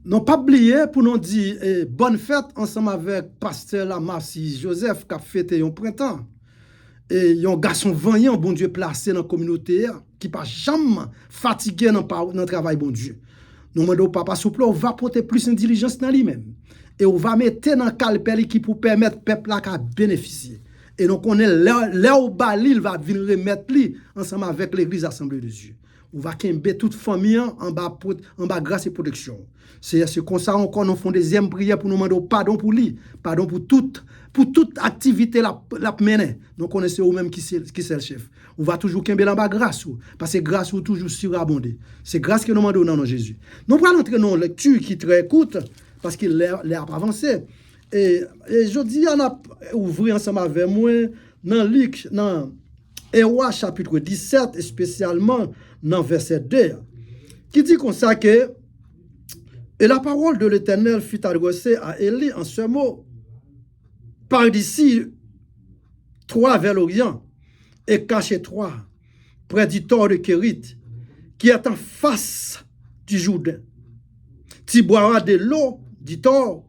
Non pas oublier pour nous dire bonne fête ensemble avec pasteur Lamassi Joseph qui a fêté un printemps. Et un garçon vaillant, bon Dieu, placé dans la communauté qui pas jamais fatigué dans le travail, bon Dieu. Nous demandons au papa souple, on va porter plus d'intelligence dans lui-même. Et on va mettre dans le calpel qui pour permettre au peuple à bénéficier. Et donc, on est là où il va venir remettre lui ensemble avec l'église Assemblée de Dieu. On va kembe toute famille en bas grâce et protection. C'est comme ça encore nous faisons deuxième prière pour nous demander pardon pour lui, pardon pour toute activité la mener. Donc on est eux même qui c'est le chef. On va toujours kembe en bas grâce parce que grâce ou toujours surabondé. C'est grâce que nous demandons dans Jésus. Nous allons entrer dans une lecture qui est très courte parce qu'il l'air avancé. Et je dis on a ouvert ensemble avec moi dans Luc dans Héroïs chapitre 17 et spécialement dans verset 2 qui dit comme ça que et la parole de l'Éternel fut adressée à Élie en ce mot: par d'ici 3 vers l'Orient et cachez-toi près du Tor de Kérit qui est en face du Jourdain. Tu boiras de l'eau du Tor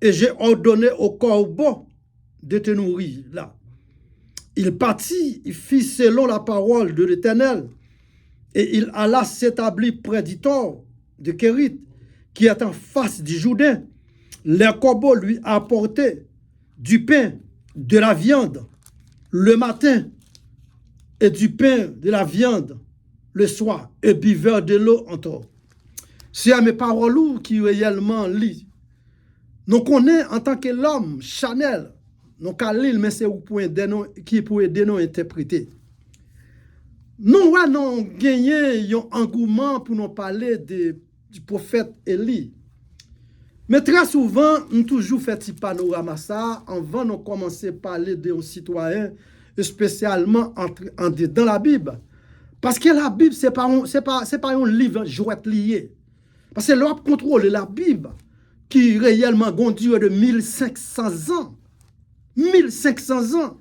et j'ai ordonné au corbeau de te nourrir là. Il partit, il fit selon la parole de l'Éternel et il alla s'établir près du Tor de Kérit qui est en face du Jourdain. Les corbeaux lui apportaient du pain, de la viande le matin et du pain, de la viande le soir et buveur de l'eau encore. C'est à mes paroles qui réellement lit. Nous connaissons en tant que l'homme Chanel, nous lire, mais c'est qui pour aider nous interpréter. Nous avons gagné un engouement pour nous parler du prophète Élie. Mais très souvent, nous toujours fait ce panorama ça avant de commencer à parler d'un citoyen, spécialement dans la Bible. Parce que la Bible, ce n'est pas un livre jouet lié. Parce que l'on contrôle la Bible, qui réellement a une durée de 1500 ans. 1500 ans,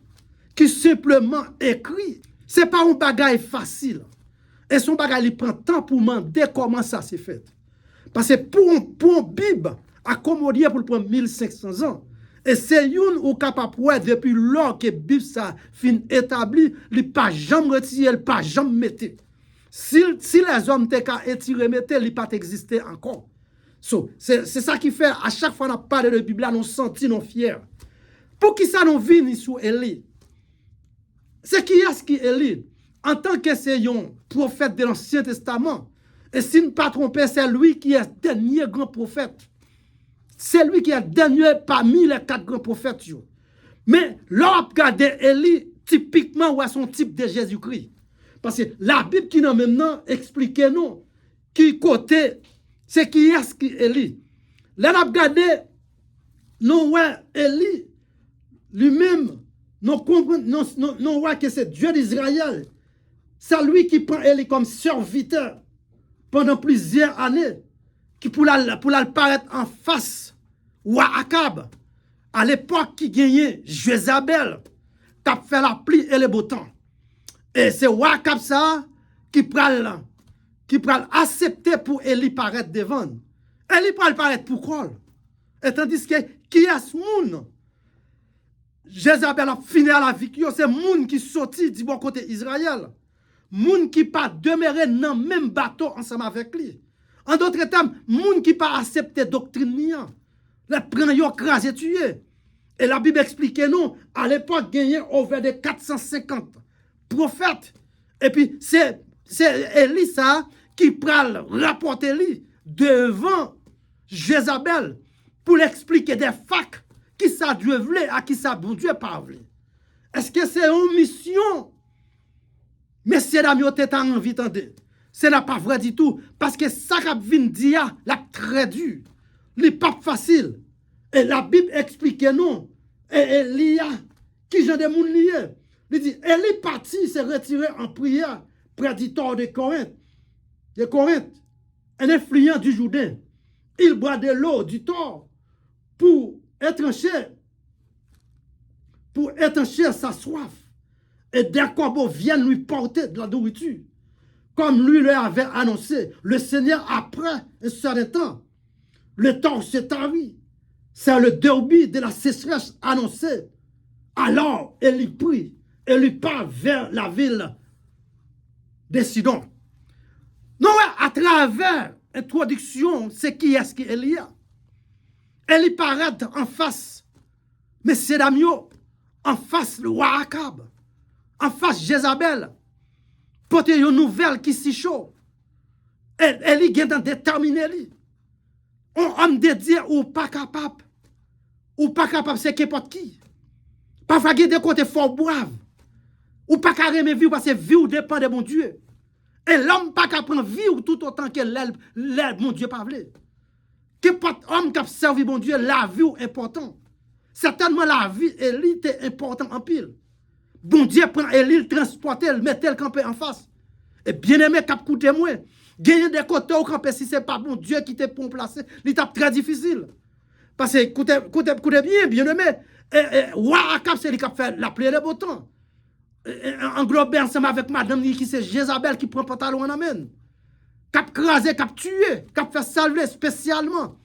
qui simplement écrit. Ce n'est pas un bagage facile. Et son bagage, il prend temps pour demander comment ça s'est fait. Parce que pour une Bible, accommodé pour prendre 1500 ans. Et c'est une ou capable depuis lors que la Bible ça fin établi, il n'est pas jamais retiré, il n'est pas jamais metté. Si les hommes étaient étirés, metté, il n'a pas existé encore. So, c'est ça qui fait, à chaque fois qu'on parle de la Bible, nous sentons nous fiers. Pour qui ça nous vient sur Élie? C'est qui est-ce qui est Élie? En tant que c'est un prophète de l'Ancien Testament, et si ne pas tromper, c'est lui qui est le dernier grand prophète. C'est lui qui est le dernier parmi les 4 grands prophètes. Mais l'on regarde Élie, typiquement, c'est son type de Jésus-Christ. Parce que la Bible qui nous maintenant explique nous, qui côté, c'est qui est-ce qui est Élie. Là, on regarde, nous voyons Élie, lui-même, nous voyons que c'est Dieu d'Israël. C'est lui qui prend Élie comme serviteur pendant plusieurs années, qui pour paraître en face ou à Akab, à l'époque qui gagnait Jézabel, qui a fait la pluie et le beau temps. Et c'est Akab ça qui pral accepter pour Élie paraître devant. Élie pral paraître pour quoi? Et tandis que qui est ce monde? Jézabel a fini à la victoire, c'est monde qui sorti du bon côté Israël. Moun qui pas demeurer dans le même bateau ensemble avec lui. En d'autres termes, moun qui pas accepter doctrine niant. Les prendre yo crasé tuer. Et la Bible explique nous, à l'époque gagné over de 450 prophètes. Et puis c'est Élie ça qui pral rapporter lui devant Jézabel pour l'expliquer des facts qui ça Dieu voulait à qui ça bon Dieu pas voulait. Est-ce que c'est une mission? Messieurs, dames, vous avez envie d'entendre. Ce n'est pas vrai du tout. Parce que ça qui vient dire, la très dur. Ce n'est pas facile. Et la Bible explique non. Et il y a qui j'ai des gens liés. Il dit, elle est partie, s'est retirée en prière près du Tor de Corinthe. De Corinthe, un influent du Jourdain. Il boit de l'eau du Tor pour étancher sa soif. Et des corbeaux viennent lui porter de la nourriture. Comme lui le avait annoncé, le Seigneur, après un certain temps, le temps se tarit. C'est le derby de la sécheresse annoncé. Alors, elle y prie, elle y part vers la ville de Sidon. Non, à travers l'introduction, c'est qui est-ce qu'elle y a. Elle y paraît en face, Messieurs Damio, en face le roi Akab, en face Jézabel, pour une nouvelle qui s'y chaud. Elle y est déterminée. On homme de Dieu ou pas capable. Ou pas capable, c'est n'importe qui. Parfois, il y a des côtés fort brave. Ou pas carrément vivre parce que vie dépend de mon Dieu. Et l'homme pas capable de vivre tout autant que l'aile, mon Dieu pas voulu. Qu'importe homme qui a servi mon Dieu, la vie est importante. Certainement, la vie, elle est importante en pile. Bon Dieu prend Élie, le transporte, le met le campé en face. Et bien aimé, cap coûté moins. Gagner des côtés au campé, si ce n'est pas bon Dieu qui t'a pour placer, l'étape très difficile. Parce que, écoutez bien aimé, roi Akab, c'est lui qui a fait la pluie et le beau temps. Englobé ensemble avec madame qui c'est Jézabel qui prend pantalon en amène. Cap crasé, cap tué, cap fait salver spécialement.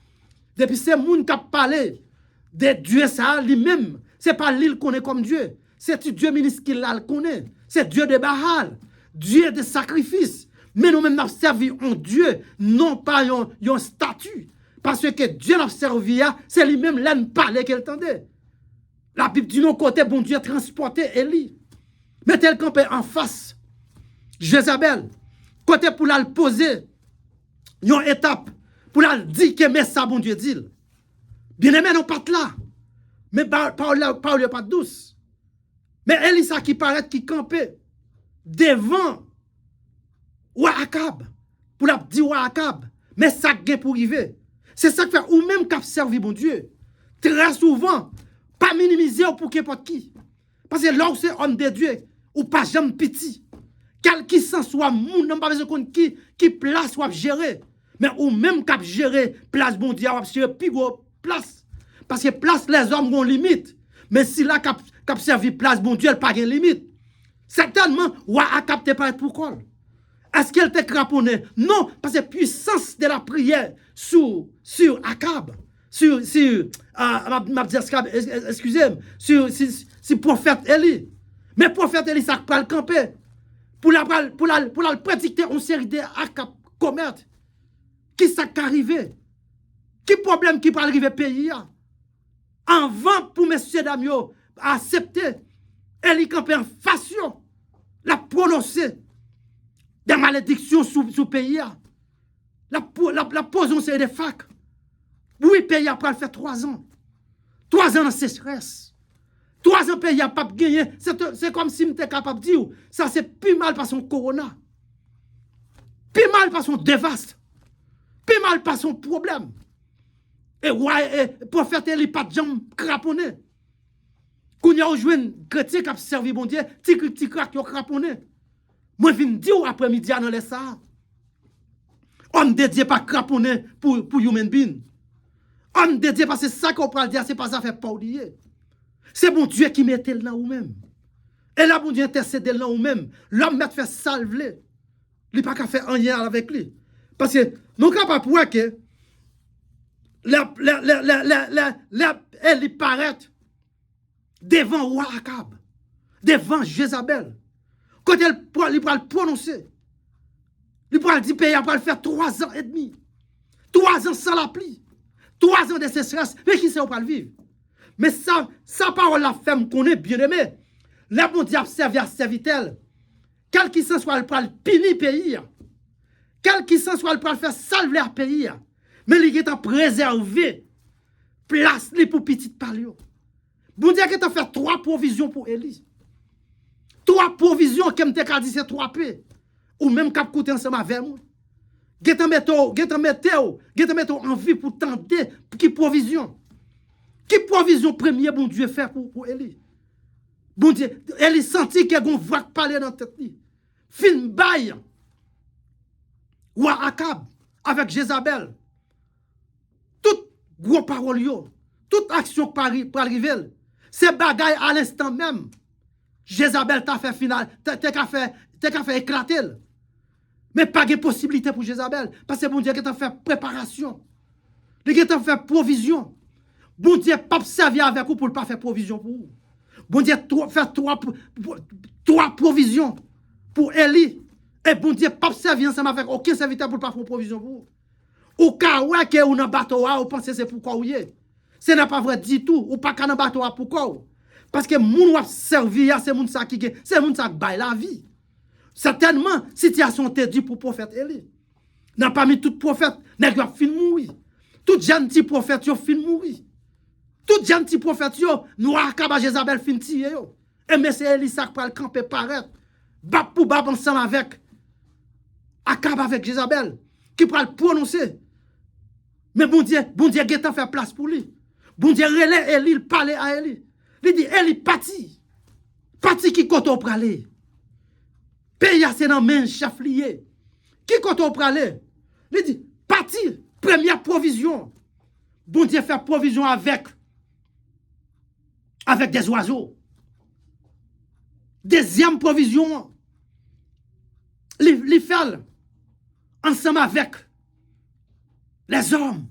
Depuis c'est moun qui a parlé de Dieu ça lui-même. C'est pas lui qu'on est comme Dieu. C'est Dieu ministre qui l'a connaît. C'est Dieu de Baal, Dieu de sacrifice. Mais nous-mêmes nous servi un Dieu, non pas un statut. Parce que Dieu nous servi, c'est lui-même l'aime parler qu'elle tendait. La Bible dit non côté, bon Dieu transporté Élie. Mettez le campé en face. Jézabel, côté pour la poser, une étape, pour la dire que mais ça, bon Dieu dit. Bien aimé, non pas là. Mais parle pas douce. Mais Elisa qui paraît qui campait devant Roi Akab, pour la dire Roi Akab, mais ça gain pour arriver. C'est ça que fait, ou même qui servi bon Dieu. Très souvent, pas minimiser pour n'importe qui. Parce que là où c'est homme de Dieu, ou pas jamais petit. Quel qui s'en soit, moun n'a pas besoin qui place ou gérer. Mais ou même qui gérer place bon Dieu, ou gérer plus gros place. Parce que place les hommes ont limite. Mais si là qui servi place bon Dieu, elle pas de limite. Certainement, roi Akab te pas pour quoi. Est-ce qu'elle te craponné? Non, parce que la puissance de la prière sur Akab, excusez-moi, sur prophète Élie. Mais prophète Élie, ça peut le camper. Pour la pratiquer une série d'actes commerce. Qui ça qui arrive? Qui problème qui peut arriver au pays? Avant pour messieurs Damio accepter, Élie camper en façon, la prononcer des malédictions sous le pays. La pose une série de facs. Oui, le pays après faire 3 ans. 3 ans de sécheresse. 3 ans, le pays n'a pas gagné. C'est comme si j'étais capable de dire ça, c'est plus mal par son corona. Plus mal par son dévaste. Plus mal par son problème. Et ouais, prophète, il n'y a pas de jambes craponnées. Quand il y a un chrétien qui a servi bon Dieu, petit crack qui a craponné. Moi, je viens dire après-midi dans les ça. Homme de Dieu pas craponné pour human being. Homme de Dieu, parce que ça qu'on parle dire, c'est pas ça fait pas oublier. C'est bon Dieu qui mettait là ou même. Et là, bon Dieu intercède là ou même. L'homme met fait salver. Il n'a pas qu'à faire rien avec lui. Parce que nous ne pouvons pas voir que elle paraît devant roi Akab, devant Jézabel. Quand elle va le prononcer, il va dire pays après le faire 3 ans et demi. 3 ans sans la pluie. 3 ans de sécheresse. Mais qui sait où va le vivre? Mais ça parole la femme qu'on est bien aimé. La bon Dieu a servi à serviteur. Quel qui s'en soit, elle peut le punir pays. Quel qui s'en soit, elle peut le faire salver le pays. Mais il est préservé. Place les pour petite palio. Bon Dieu qui a fait 3 provisions pour Élie. 3 provisions qui me dit c'est 3 P. Ou même cap coûter ensemble avec moi. Get mettre en vie pour tenter qui provision. Qui provision premier bon Dieu fait pour Élie. Bon Dieu, Élie sentit qu'il y a une voix qui parlait dans la tête. Fin bail. Roi Akab avec Jézabel. Toute gros parole, toute action pour arriver, c'est bagaille à l'instant même. Jézabel t'a fait final, t'a fait éclater. Mais pas de possibilité pour Jézabel. Parce que bon Dieu qui t'a fait préparation. Il est en faire provision. Bon Dieu, pas servir avec vous pour ne pas faire provision pour vous. Bon Dieu, faire trois provisions pour Élie. Et bon Dieu, pas servir ensemble avec aucun serviteur pour ne pas faire provision pour vous. Ou cas où est-ce que vous dans bateau, vous pensez c'est pourquoi vous y est. Ce n'est pas vrai du tout. Ou pas dans bateau, pourquoi? Parce que moun wap servir, c'est moun sa qui c'est moun sa qui baille la vie. Certainement, situation était due pour prophète Élie. N'a pas mis tout prophète, nèg yo fin mourir. Tout gentil prophète yo fin mourir. Tout gentil prophète yo, noir kaba Jézabel fin tirer yo. Et mais c'est Élie ça qui pral camper paraître. Bab pour bab ensemble avec Akab avec Jézabel qui pral prononcer. Mais bon Dieu getan fait place pour lui. Bon Dieu relè Élie, il parle à Élie. Il dit Élie parti. Parti qui koto pralé. Pays c'est dans main chef lié. Qui koto pralé? Il dit parti, première provision. Bon Dieu fait provision avec des oiseaux. Deuxième provision, il fait ensemble avec les hommes.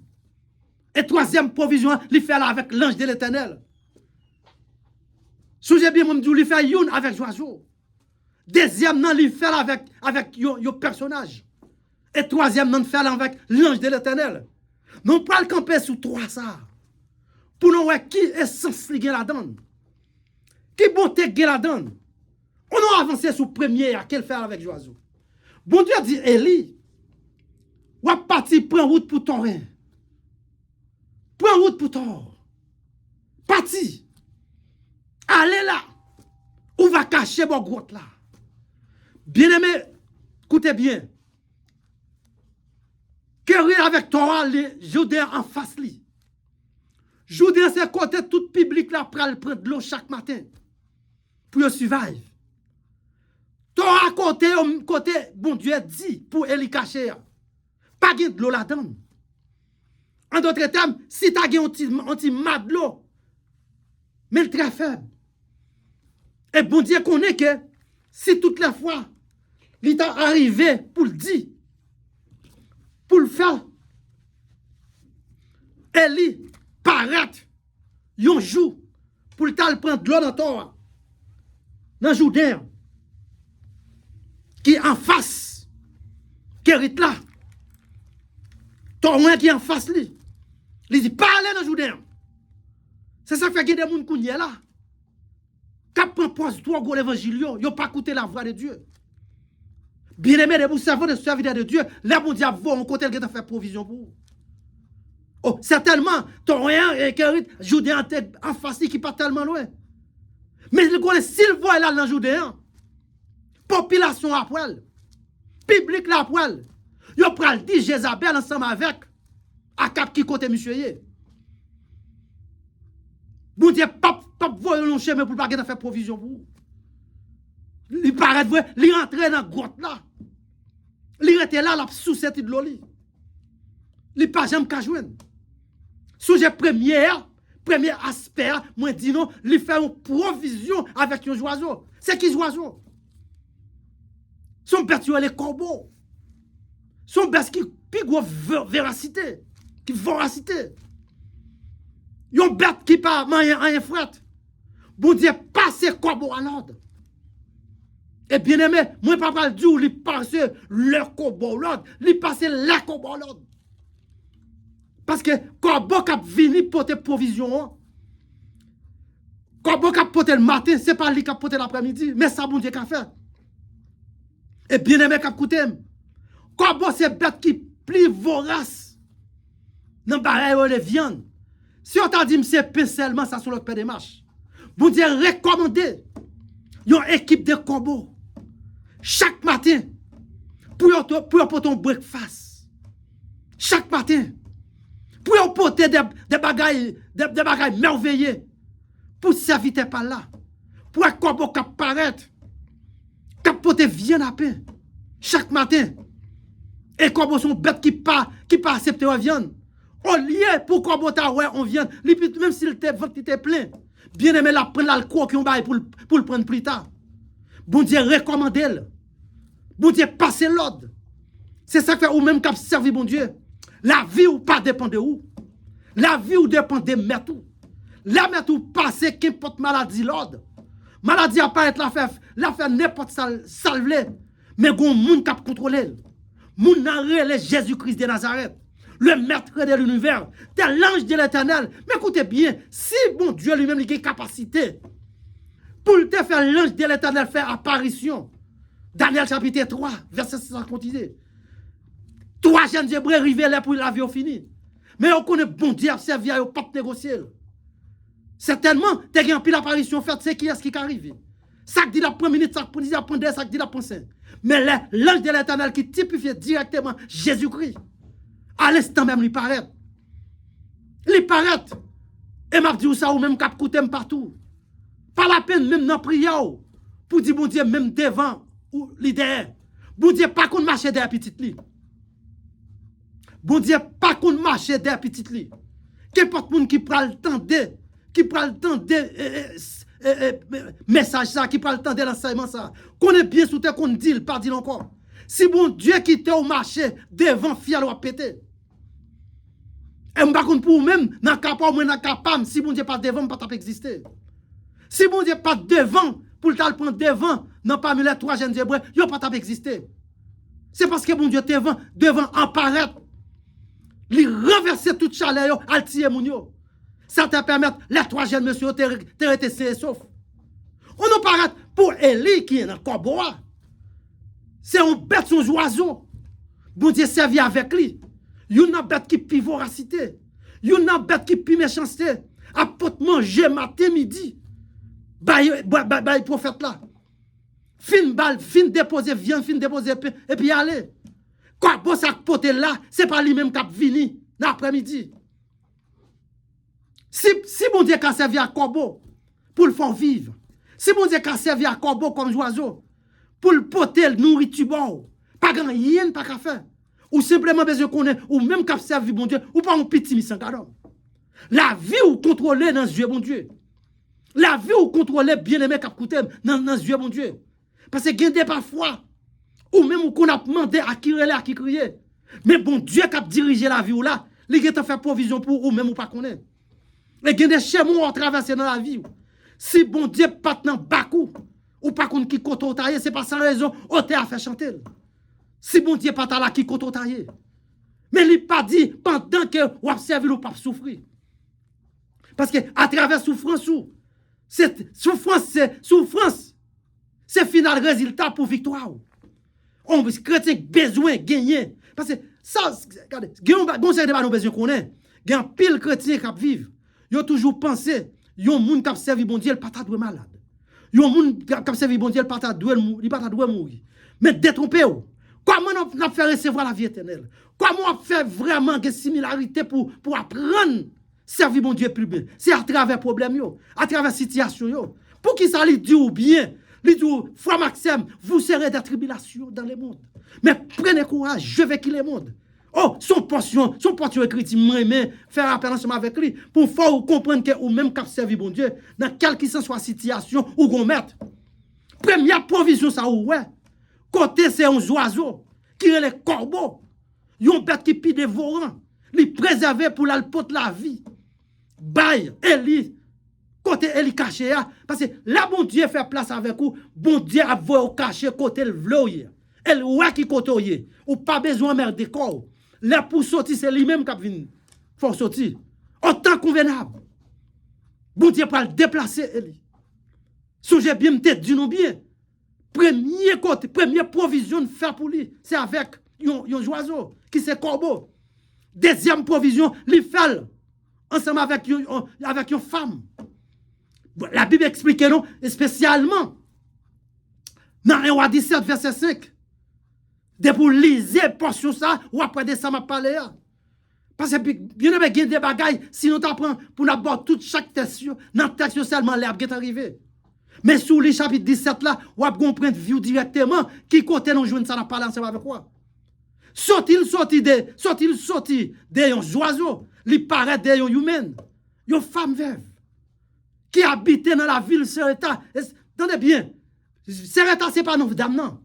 Et troisième provision, il fait avec l'ange de l'Éternel. Si j'ai bien dit, il fait une avec les oiseaux. Deuxième, il fait avec un personnage. Et troisième, il fait avec l'ange de l'Éternel. Nous pas le camper sur trois ça. Pour nous voir qui est sens li gen la donne. Qui bonté gen la donne. On a avancé sur premier à quel faire avec oiseau. Bon Dieu dit Élie, ou parti prend route pour ton rien. Prends route pour ton. Parti. Allez là. Ou va cacher mon grotte là. Bien-aimé, écoutez bien. Querelle avec toi, les Judéens en face li. Judéens c'est côté tout public là pral prendre de l'eau chaque matin. Pour survivre. Toi côté bon Dieu dit pour Élie cacher. Pas de l'eau là-dedans. En d'autres termes, si tu as un petit mat de l'eau, mais le très faible. Et bon Dieu connaît que si toutes les fois, il est arrivé pour le dire, pour le faire, Élie paraît, un jour, pour le temps prendre de l'eau dans toi, dans Jourdain, qui est en face, qui est là, ton qui est en face, lui. Il dit, parlez dans Jourdain. C'est ça qui fait qu'il y a des gens qui sont là. Quand on pose toi au l'évangile, ils n'ont pas écouté la voix de Dieu. Bien aimé, de vous savez de servir de Dieu, là, mon Dieu, on côté qui a fait provision pour vous. Oh, certainement, ton rien et Jourdain en face, qui n'est pas tellement loin. Mais il connaît, s'il voit là dans Jourdain, population à poil, public là à poil, il prend le dit Jézabel ensemble avec Akab qui côté monsieur yé. Bon Dieu, pas voyer le chemin pour pas faire provision pour vous. Il paraît vrai, il rentre dans la grotte là. Il était là, sous cette de l'eau. Il pas jamais qu'à joindre. Sujet premier aspect, moi dis non, il fait une provision avec un oiseau. C'est qui oiseau? Son bête les corbeaux. Son bête qui plus gros véracité, qui voracité. Yon bête qui pas rien fouette. Bon Dieu, passe corbeau à l'ordre. Et bien aimé, moi papa dit il passe le corbeau à l'ordre, il passe le corbeau à l'ordre. Parce que corbeau qui vini porter provision, corbeau qui porter le matin, c'est pas lui qui porter l'après-midi, mais ça bon Dieu qu'a fait. Et bien aimé qui écouté. Corbeau c'est bête qui plie vorace. Dans barrière les viandes. Si on t'a dit c'est pain seulement ça sur le pain de marche. Bon Dieu recommandé une équipe de corbeaux chaque matin pour ton breakfast. Chaque matin pour apporter des bagailles merveilleux pour servir par là. Pour un corbeau qui apparaît, qui apporte viande à pain chaque matin. Et corbeau sont bêtes qui pas accepter la viande. Au lieu pour corbeau ta ouais on vient, même s'il était plein. Bien aimé la prendre l'alcool qui on bail pour le prendre plus tard. Bon Dieu recommandez. Bon Dieu passez l'ordre. C'est ça que fait ou même cap servir bon Dieu. La vie ou pas dépend de où. La vie ou dépend de mettre tout. La mettre tout passer qu'importe maladie l'ordre. Maladie apparaît la fait n'importe salve. Mais gon moun k'ap contrôler. Moun nan relè Jésus-Christ de Nazareth. Le maître de l'univers, tel l'ange de l'éternel. Mais écoutez bien, si bon Dieu lui-même a une capacité pour te faire l'ange de l'éternel faire apparition, Daniel chapitre 3, verset 6 continue. 3 jeunes Hébreux arrivés là pour la vie fini. Mais on connaît bon Dieu, servi à pas négocier. Certainement, tu as une pile apparition faite, c'est qui est-ce qui arrive. Ça dit la première minute, ça dit la première, ça dit la première. Mais l'ange de l'éternel qui typifie directement Jésus-Christ. À l'instant même, il paraît. Il paraît. Et m'a dit ça ou même cap coûter partout. Pas la peine même dans prière pour dire bon Dieu même devant ou l'idée. Bon Dieu pas qu'on marche derrière petite li. Bon Dieu pas qu'on marche derrière petite li. Qu'importe monde qui prend le temps de message ça, qui prend le temps de l'enseignement ça. Qu'on est bien sous terre qu'on dit pas dit encore. Si bon Dieu qui était au marché devant fier ou péter. Et m'pa kon pour même dans capable ou dans capable si bon Dieu pas devant pas exister. Si bon Dieu pas devant pour le prendre devant non parmi les 3 jeunes Hébreux, yo pas exister. C'est parce que bon Dieu devant apparaître. Li renverser toute chaleur yo, al tirer moun yo. Ça te permet les 3 jeunes monsieur te rester sains et sauf. On nous paraît pour Élie qui est dans corbeau. C'est un bête son oiseau. Bon Dieu servi avec lui. Yon a bête qui pi voracité. Yon a bête qui pi méchanceté. A pot manger matin midi. Bay prophète là. Fin déposer viande, fin déposer pain et puis aller. Quoi bon ça pote là, c'est pas lui même qui vini l'après-midi. Si bon Dieu a servi à corbeau pour le faire vivre. Si bon Dieu a servi à corbeau comme oiseau pour le poter nourriture bon, pas grand rien pas qu'à faire. Ou simplement besoin qu'on ait, ou même qu'à servir bon Dieu, ou pas un petit mission cadeau. La vie ou contrôler dans les yeux bon Dieu. La vie ou contrôler bien aimé qu'à coûter dans les yeux bon Dieu. Parce que gende parfois, ou même qu'on a demandé à qui relais, à qui crier. Mais bon Dieu qui a dirigé la vie ou là, il a fait provision pour ou même ou pas connaître. Et gende chemins à traverser dans la vie. Si bon Dieu pas dans bakou, ou pas qu'on qui koto taillé, c'est pas sans raison, on t'a fait chanter. Si bon Dieu pas là qui koto taillé. Mais il pas dit pendant que ou observe ou pas souffrir. Parce que à travers souffrance c'est final résultat pour victoire. On chrétien besoin gagner parce que ça regardez, bon c'est pas nous besoin connaît. Gan pile chrétien qui vivre. Yo toujours pensé yon moun qui servi bon Dieu pas ta doit malade. Yon moun qui servi bon Dieu pas ta doit mourir. Mais détromper ou. Comment on a fait recevoir la vie éternelle? Comment on fait vraiment des similarités pour apprendre servir mon Dieu plus bien? C'est à travers problème yo, à travers situation yo. Pour qui ça lui dit ou bien, lui dit frère Maxime, vous serez des tribulations dans le monde. Mais prenez courage, je vais quitter le monde. Oh, son portion écrit, mais faire appel ensemble avec lui pour faire comprendre que ou même cap servir bon Dieu dans quelle que soit situation ou qu'on mette. Première provision ça ou ouais. Côté c'est un oiseau qui est les corbeaux. Yon bête qui pi dévorant, li préserver pour la porte la vie. Bail Eli côté Eli caché parce que là bon Dieu fait place avec vous, bon Dieu a voulu cacher côté le vloyer. Elle ouais qui côté ou pas besoin mer de corps. Là pour sortir c'est lui-même qui vient faut sortir. Autant convenable. Bon Dieu pour le déplacer Eli. Songez bien me tête dit nous bien. Premier côté, première provision de faire pour lui, c'est avec un oiseau qui c'est corbeau. Deuxième provision, il fait ensemble avec une femme. La Bible explique non, spécialement dans 1 roi 17, verset 5. De pour liser portion ça, ou après de ça m'a parlé. Parce que bien aimé, il y a des bagailles, sinon tu apprends pour n'aborder toute chaque texte, dans le texte seulement l'herbe qui est arrivé. Mais sous le chapitre 17 là, on va comprendre view directement qui côté nous joindre ça n'a pas ensemble avec quoi. Sorti de un oiseau, il paraît de un humain, une femme veuve qui habitait dans la ville Sereta. Attendez bien. Sereta c'est pas nos dame non.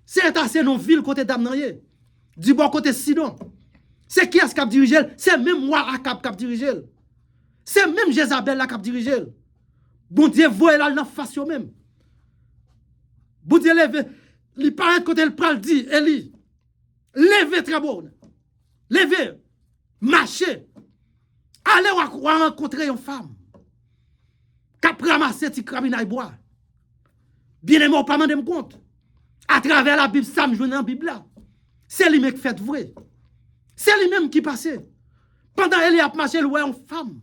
Sereta c'est nos ville côté dame non. Du bon côté Sidon. C'est qui est-ce qui a dirigé? C'est même moi qui a dirigé. C'est même Jézabel qui a dirigé. Bon Dieu, voyez là dans face même. Bon Dieu, levez. Il paraît que le pral dit, Eli, levez très bon. Levez. Marchez. Allez rencontrer une femme. Qui a ramassé ti krabina et bois. Bien aimé, pas m'en compte. À travers la Bible, ça me joue dans la Bible là. C'est lui-même qui fait vrai. C'est lui-même qui passait. Pendant Eli a marché, il voit une femme.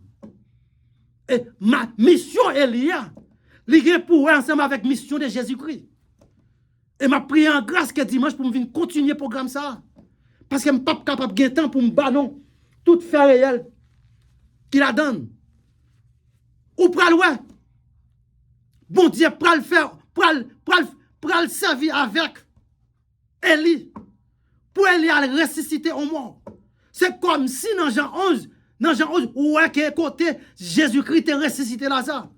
Et ma mission Elia, il est pour ensemble avec la mission de Jésus-Christ. Et m'a prié en grâce que dimanche pour me venir continuer le programme ça. Parce que je ne suis pas capable de temps pour me battre tout fait réel qu'il la donne. Ou pral ouais. Bon Dieu pral faire, pral servir avec Eli. Pour Eli à ressusciter au mort. C'est comme si dans Jean 11, ouais, que côté Jésus-Christ est ressuscité Lazare.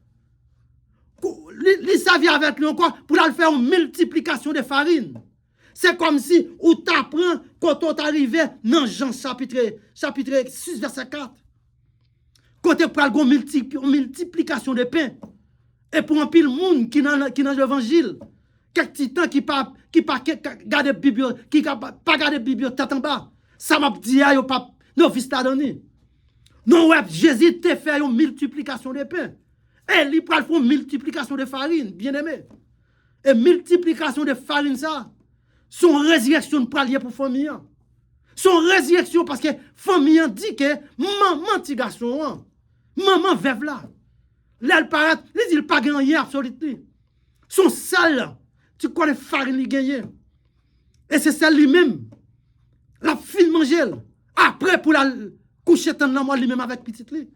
Il servit avec lui encore pour le faire une multiplication de farine. C'est comme si on t'apprend quand on arrivé dans Jean chapitre 6, verset 4. Côté pour une multiplication de pain. Et pour un pile monde qui dans l'évangile, quelques titans qui pas garder Bible, qui pas garder Bible tête en bas. Ça m'a dit yo pas non fils t'a donné. Non ouais, Jésus te fait une multiplication de pain. Et il prend une multiplication de farine, bien aimé. Et multiplication de farine ça, son résurrection pour aller pour famille. Son résurrection parce que famille dit que maman petit garçon, maman veuve là. Là elle paraît, il dit il pas gagné absolument. Son sale, tu connais farine il gagne. Et c'est ça lui-même. La fin manger après pour la coucher dans la mort lui-même avec petite lui.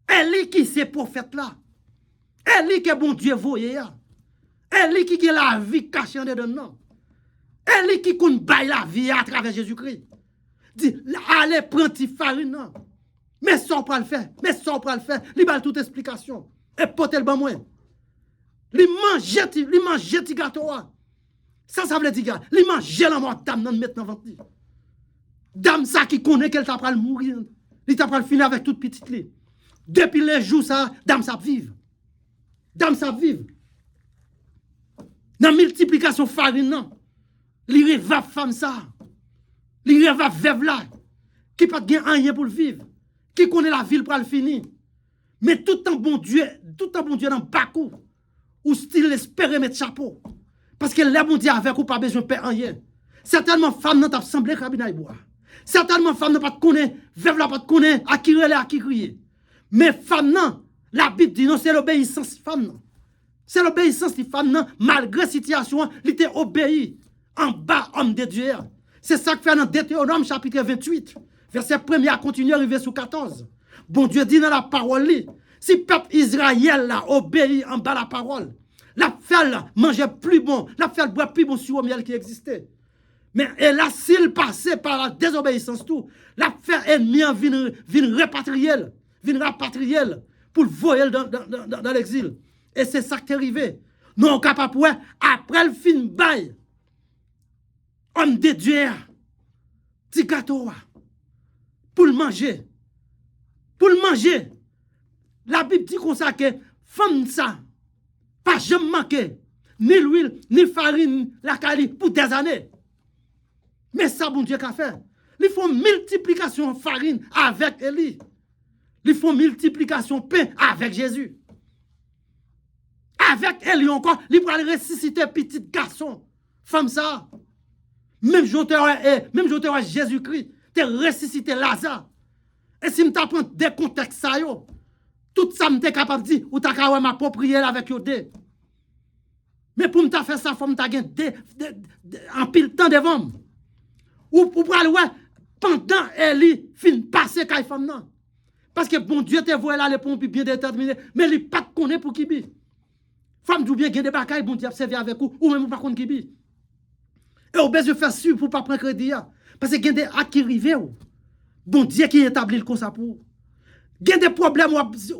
Elle qui c'est prophète là. Elle qui est bon Dieu voyé. Elle qui est la vie cachée en dedans. Elle qui compte bailler la vie à travers Jésus-Christ. Dit allez prendre ti farine. Mais ça on peut le faire. Mais ça on peut le faire. Il a toute explication. Et porter le bon moins. Il mange ti gâteau. Ça veut dire il mange la mort dame nan mettre dans ventre. Dame ça qui connaît qu'elle t'a pas mourir. Il t'a pas finir avec toute petite li. Depuis les jours ça, dame ça vive. Dame ça vive. Dans multiplication farine non. Li rêve femme ça. Li rêve veuve là qui pas gain rien pour le vivre, qui connaît la ville pour le finir. Mais tout un bon Dieu dans bakou ou style espérer mettre chapeau. Parce que les bon Dieu avec ou pas besoin de faire rien. Certainement femme n'a pas semblé rabina bois. Certainement femme n'a pas connaît, veuve là pas connaît à qui relais à qui crier. Mais femme non, la Bible dit non, c'est l'obéissance femme non. C'est l'obéissance des femmes non, malgré situation, il était obéi en bas homme de Dieu. C'est ça que fait dans Deutéronome chapitre 28, verset 1er à continuer arriver sur 14. Bon Dieu dit dans la parole si peuple Israël là obéit en bas la parole, la fait manger plus bon, la fait boire plus bon sur le miel qui existait. Mais et là, s'il passait par la désobéissance, tout, la fait ennemi vient rapatrier pour le voyer dans l'exil. Et c'est ça qui est arrivé. Non, capable, après le fin bail, homme de Dieu, petit gâteau, pour le manger. Pour le manger. La Bible dit comme ça que femme ça, pas jamais manqué, ni l'huile, ni farine, la cali pour des années. Mais ça, bon Dieu, qu'a fait? Ils font multiplication farine avec Élie. Ils font multiplication pain avec Jésus. Avec Élie encore, ils vont ressusciter petit garçon. Femme ça. Même j'aurais Jésus-Christ, te ressuscité Lazare. Et si je t'apprends des contextes, ça, tout ça, je suis capable de dire, ou tu as m'approprier avec eux. Mais pour me faire ça, il faut me en pile temps devant. Ou pour aller pendant Élie fin passer quand femme non. Parce que bon Dieu te voit là les pompes bien déterminé, mais il pas connaît pour qui bi. Femme du bien gen des bagailles bon Dieu observer avec ou même pas connait qui bi. Et au besoin faire sûr pour pas prendre crédit parce que gen des qui rivé ou. Bon Dieu qui établit le comme ça pour. Gen des problèmes ou en dire.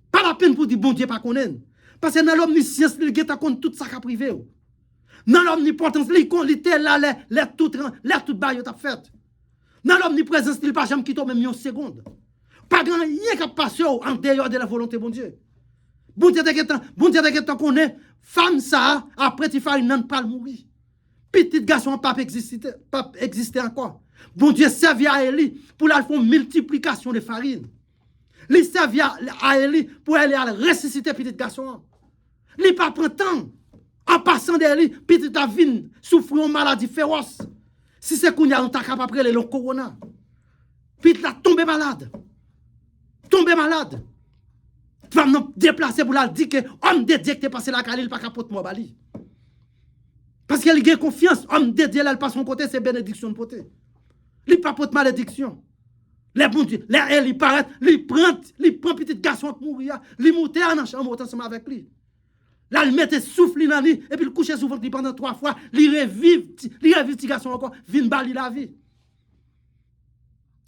Pas la peine pour dire bon Dieu pas connaît. Parce que dans l'omniscience il gen ta compte tout ça qui privé ou. Dans l'omnipotence, il était là, les tout bail t'a fait. Dans l'omniprésence, il n'y a pas jamais qui tombe même une seconde. Pas grand rien qui passe en dehors de la volonté bon Dieu. Bon Dieu t'inquiète qu'on est femme ça après tu fais une pas mourir. Petit garçon pas exister encore. Bon Dieu servi à Élie pour la faire multiplication de farine. Il servi à Élie pour aller ressusciter petit garçon. Il pas prend temps en passant d'Élie petit ta vie souffre une maladie féroce. Si c'est qu'on y a on t'a capable le corona. Petit la tombé malade. Tombé malade. Tu vas nous déplacer pour la dire que homme dédié qui est passé la calée, il pas capote moi bali. Parce qu'elle a confiance, homme dédié elle passe son côté, c'est bénédiction de côté. Il pas porte malédiction. Les bon Dieu, il paraît, il prend petit garçon qui mourir, il monte dans la chambre ensemble avec lui. Là, il met souffle dans lui et puis il couche souvent pendant 3 fois, il revive petit garçon encore, vient bali la vie.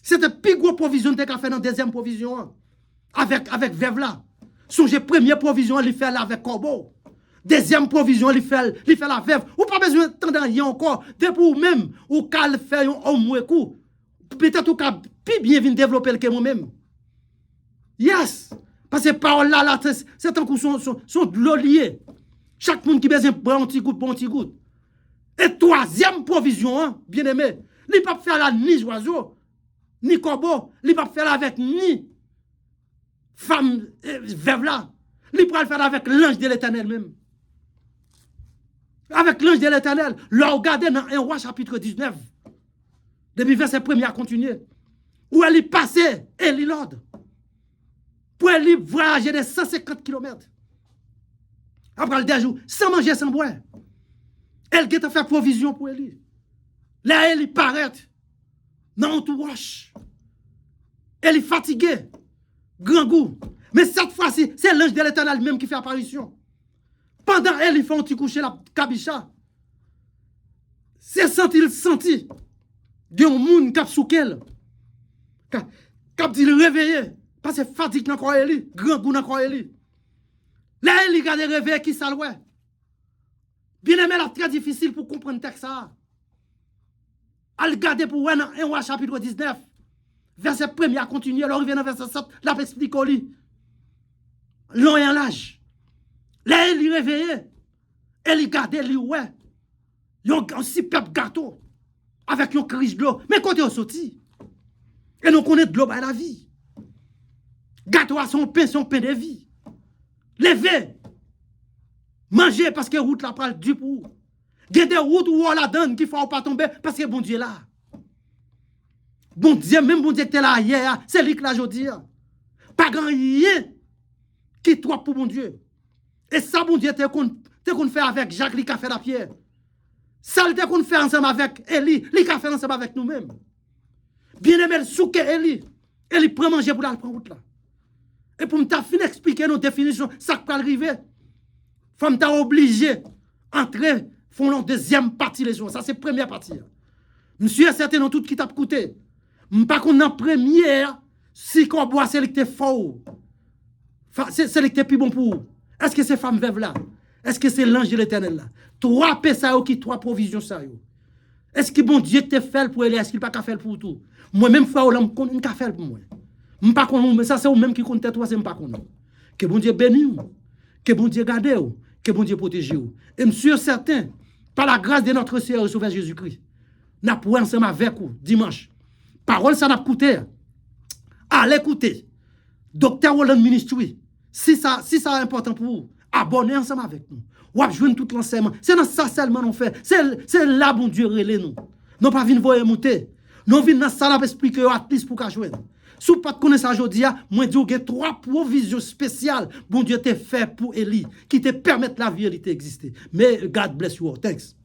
C'était plus gros provision que tu as fait dans la deuxième provision avec Veuve là. Songez première provision, il fait là avec Corbeau. Deuxième provision, il fait la Veuve. Ou pas besoin de rien encore. Depuis ou même, ou qu'elle fait un moins coup. Peut-être ou plus bien venir développer le que moi-même. Yes! Parce que paroles là, c'est un coup sont de l'eau liée. Chaque monde qui besoin prendre un petit goutte. Et troisième provision, bien aimé, il ne peut pas faire la ni oiseau, ni corbeau, il ne peut pas faire avec ni femme veuve là. Il peut le faire avec l'ange de l'Éternel même. Avec l'ange de l'Éternel. Là, regardez dans 1 Roi chapitre 19. Depuis verset 1er à continuer. Où elle est passée, Élie l'ordre. Pour elle voyager de 150 km. Après le 2 jours, sans manger, sans boire. Elle a fait provision pour Élie. Là, elle paraît dans tout roche. Elle est fatiguée. Grand goût. Mais cette fois-ci, c'est l'ange de l'Éternel même qui fait apparition. Pendant elle, il fait un petit coucher la cabicha. C'est senti. De un monde qui a soukel. Qui a dit réveillé. Parce que fatigue dans quoi Élie. Grand goût dans quoi Élie. Là, il regarde réveillé qui s'allouait. Bien aimé, c'est très difficile pour comprendre le texte ça. À regarder pour un roi chapitre 19. Verset 1er à continuer. Alors, il vient dans verset 7. Là, il explique au lit. Long et en l'âge. Là, il réveillé. Elle regardait, il ouais. Il y a un superbe gâteau. Avec un crise de l'eau. Mais quand on sorti. Et nous connaissons de l'eau à la vie. Gâteau à son pain de vie. Levé. Manger parce que route la pral du pour. Il y a des routes où on la donne qui ne faut pas tomber parce que bon Dieu est là. Bon Dieu, même bon Dieu qui était là hier, c'est lui qui l'a aujourd'hui. Pas grand rien qui toi pour bon Dieu. Et ça, bon Dieu, t'es qu'on fait avec Jacques, lui qui a fait la pierre. Ça, t'es qu'on fait ensemble avec Élie, lui qui a fait ensemble avec nous-mêmes. Bien aimé, le souke Élie, Élie prend manger pour la prendre route là. Et pour me fin expliquer nos définitions, ça peut arriver. Faut me obligé entrer, font la deuxième partie les jours. Ça, c'est la première partie. Monsieur est certain dans tout qui t'a coûté. Pas qu'on en première, si qu'on boit, c'est le qui est fort. C'est le qui est plus bon pour vous. Est-ce que c'est femme veuve là? Est-ce que c'est l'ange de l'Éternel là? 3 paix ça qui 3 provisions ça yo. Est-ce que bon Dieu te fait pour aller? Est-ce qu'il pas qu'à faire pour tout? Moi-même, frère, je ne peux faire pour moi. Je ne pas mais ça c'est vous-même qui compte toi, c'est pas qu'on. Que bon Dieu bénisse, que bon Dieu garde, que bon Dieu protège. Et monsieur certain, par la grâce de notre Seigneur et Sauveur Jésus-Christ, nous avons ensemble avec vous dimanche. Parole ça n'a coûté. Allez écouter. Docteur Roland Ministry. Si ça est important pour vous, abonnez ensemble avec nous. Ou joindre tout l'enseignement. C'est dans ça seulement nous fait. C'est là bon Dieu relève nous. Non pas venir voir monter. Non venir dans ça expliquer à plus pour qu'à joindre. Si vous ne connaissez pas aujourd'hui, moi je dis 3 provisions spéciales bon Dieu t'a fait pour Élie qui te permettent la vérité d'exister. Mais God bless you all. Thanks.